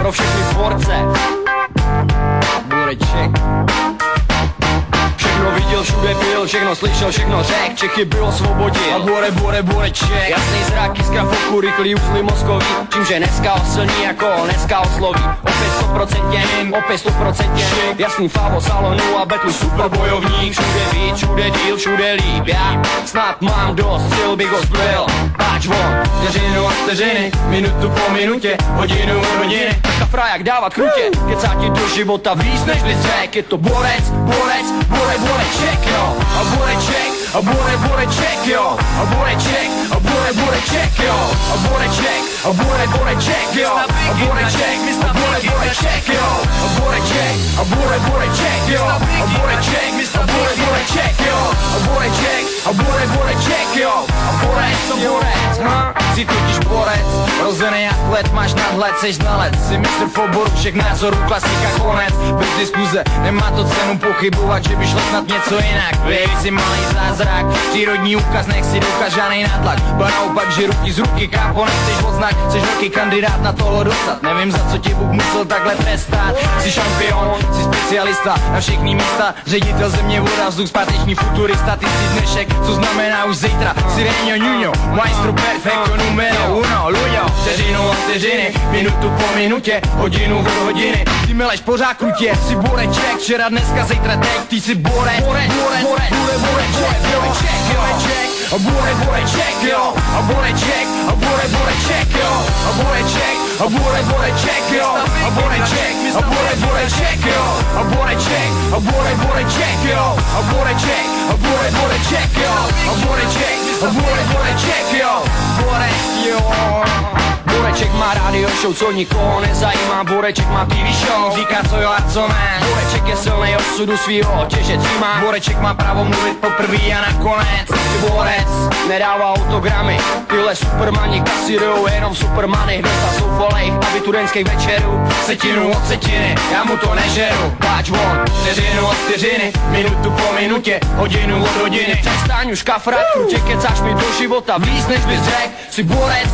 pro všechny tvorce. Bureček. Všechno viděl, všude byl, všechno slyšel, všechno řek, Čechy bylo svobodil. A Bureček. Jasný zrak, jiskra foku, rychlý úsly mozkový, čímže dneska osilní jako dneska osloví. Opět 100% mým, opět 100% šik. Jasný favo, salonu a betlu, super bojovník. Všude víc, všude díl, všude líp. Já snad mám dost sil, bych ho zbyl. Páč von, vteřinu a vteřiny, minutu po minutě, hodinu od hodiny. Taka frajak dávat krutě, kecá ti do života víc než řek. Je to borec, Bureček, jo. A Bureček, a Bureček, jo. A Bureček, a Bureček, jo. A Bureček, a Bureček, jo. A Bureček, a Bureček, jo. A Bureček, a Bureček, jo. A Bureček, a Bureček, jo. A Bureček, a Bureček, jo. A Borec, jsi totiž borec, rozený atlet, máš nadhled, seš znalec, jsi mistr v oboru všech názorů, klasika konec, bez diskuze, nemá to cenu pochybovat, že by šlo snad něco jinak. Vy si malý zázrak, přírodní úkaz, nech si doukaz, žádnej nátlak, ba naopak, že ruky z ruky, kápo, nechceš odznak, seš velký kandidát na toho dostat, nevím za co ti Bůh musel takhle trestat, jsi šampion, jsi specialista, na všechny místa, ředitel země, voda, vzduch, zpáteční futurista, ty jsi dnešek, co znamená už zítra, Sireño, Nuno, maestro perfecto, numero uno, Lujo, vteřinu a vteřiny, minutu po minutě, hodinu od hodiny, ty mileš pořád krutě, jsi Bureček, včera, dneska, zítra, teď, ty jsi borec, a Bureček, jo, a Bureček, a Bureček, jo, a Bureček, a Bureček, jo, a Bureček, a Bureček, jo, a Bureček, a Bureček, jo, a Bureček, a Bureček, jo, a Bureček, a Bureček, jo, Borec, jo. Bureček má rádio show, co nikoho nezajímá. Bureček má TV show, říká co jo a co ne. Bureček je silnej osudu svýho těže tříma. Bureček má právo mluvit poprvý a nakonec. Borec nedává autogramy, tyhle supermani kasírujou jenom supermany. Hnesta jsou volej abiturientských večerů, setinu od setiny, já mu to nežeru. Páč von, vteřinu od vteřiny, minutu po minutě, hodinu od hodiny. Přestaň už kafrat, krutě kecáš mi do života víc než bys řek. Jsi borec,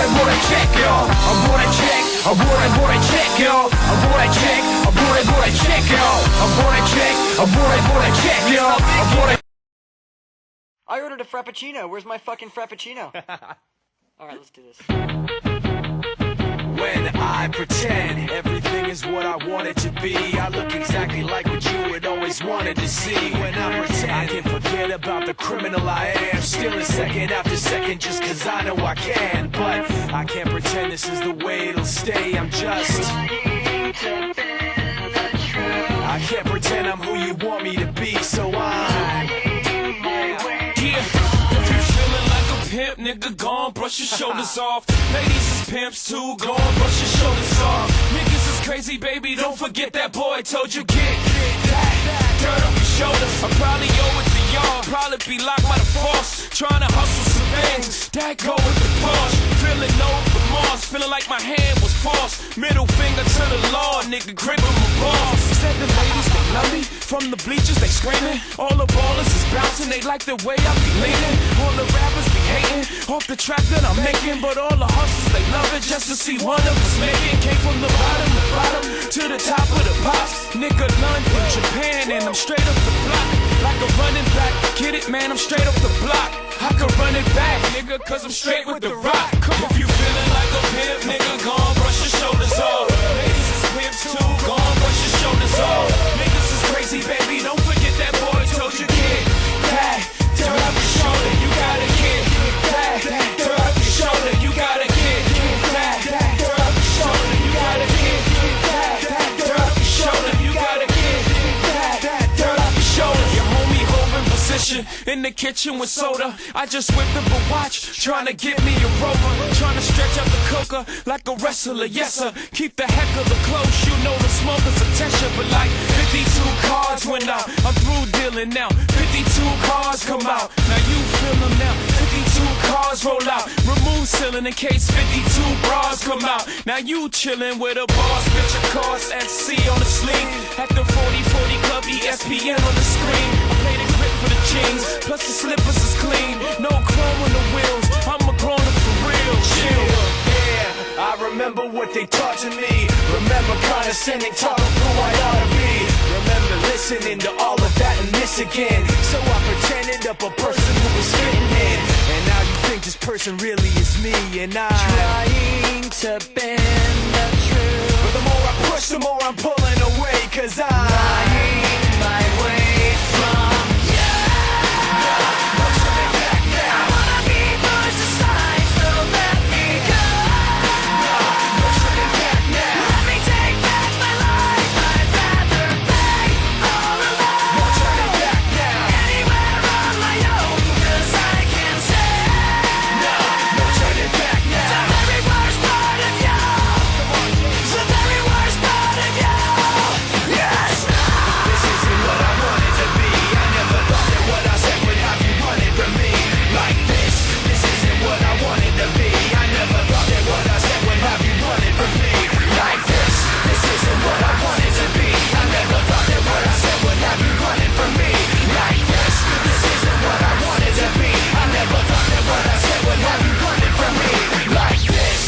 Bureček, jo, a Bureček, a Bureček, jo, a Bureček, a Bureček, jo, a Bureček, a Bureček, jo, a Bureček. I ordered a frappuccino. Where's my fucking frappuccino? Alright, let's do this. When I pretend everything is what I want it to be, I look exactly like what you had always wanted to see. When I pretend I can forget about the criminal I am, stealing second after second just cause I know I can. But I can't pretend this is the way it'll stay, I'm just I can't pretend I'm who you want me to be, so pimp, nigga, gone, brush your shoulders off. Ladies is pimps too, gone, brush your shoulders off. Niggas is crazy, baby, don't forget that boy told you get that dirt off your shoulders. I probably owe it to y'all, probably be locked by the force, trying to hustle some things, that go with the Porsche. Feeling no remorse, feeling like my hand was forced. Middle finger to the law, nigga, gripping my balls. Said the ladies, they love me, from the bleachers, they screaming. All the ballers is bouncing, they like the way I be leaning. All the rappers be hating off the track that I'm making, but all the hustlers they love it just to see one of us make it. Came from the bottom to the top of the pops. Nigga, London, Japan, and I'm straight up the block. Like a running back, get it, man, I'm straight off the block. I can run it back, nigga, cause I'm straight with the rock. Come on. If you feeling like a pimp, nigga, gone, brush your shoulders off. Ladies is pimps too, gone, brush your shoulders off. Niggas is crazy, baby, don't forget that boy told you get that dirt off your shoulder, you gotta get that dirt off your shoulder, you gotta get that dirt off your shoulder, you gotta get that dirt off your shoulder, you gotta get that dirt off your shoulder. Your homie holding position in the kitchen with soda. I just whipped up a watch, trying to get me a rover, trying to stretch out the coca like a wrestler, yes sir. Keep the heck of the close, you know the smoker's attention, but like 52 cards went out, I'm through dealing now. 52 cards come out, now you feel them now. 52 cards roll out, remove ceiling in case 52 bras come out. Now you chillin' with a boss, bitch your cards at sea on the sleeve. At the 40-40 club, ESPN on the screen. I play the grip for the jeans, plus the slippers is clean. No chrome on the wheels, I'm a grown up for real, chill. yeah, I remember Remember what they taught to me. Remember condescending, taught them who I ought to be. Remember listening to all of that and this again. So I pretended up a person who was fitting in. And now you think this person really is me. And I'm Trying to bend the truth. But the more I push, the more I'm pulling away. Cause I'm Lying my way from you. no turning back now. I wanna be pushed aside, so let me go. No turning back now. Let me take back my life. I'd rather play all alone. No turning back now. Anywhere on my own, 'cause I can say No turning back the now. very worst part of you. The very worst part of you. Yes. This isn't what I wanted to be. I never thought that what I said would have you running from me like this. This isn't what I wanted to be. I never thought that what I said would have you running from me like this. This isn't what I wanted to be. I never thought that what I said would have you running from me like this. This isn't what I wanted to be. I never thought that what I said would have you running from me like this.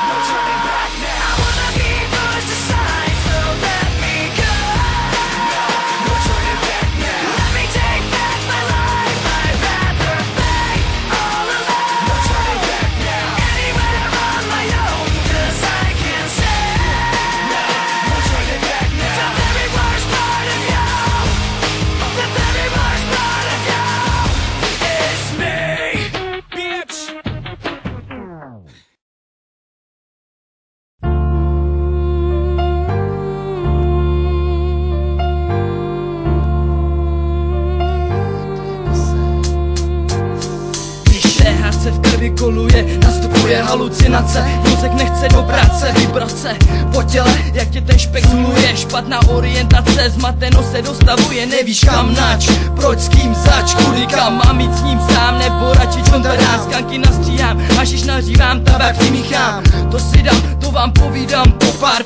No turning back now. I wanna be pushed aside, so let me go. No turning back now. Let me take back my life. I'd rather play all alone. No turning back now. Anywhere on my own, 'cause I can say No turning back the now. very worst part of you. The very worst part of you is me. Bitch. Když THC v krvi koluje, nastupuje halucinace. Mozek nechce do práce, vibrace po těle, jak tě ten špek zuluje. Špatná orientace, zmateno se dostavuje. Nevíš kam nač, proč, s kým, zač, kudy kam. Mám jít s ním sám, nebo radši čontará. Skanky nastříhám, hašiš nařívám, tabák si míchám. To si dám, to vám povídám po pár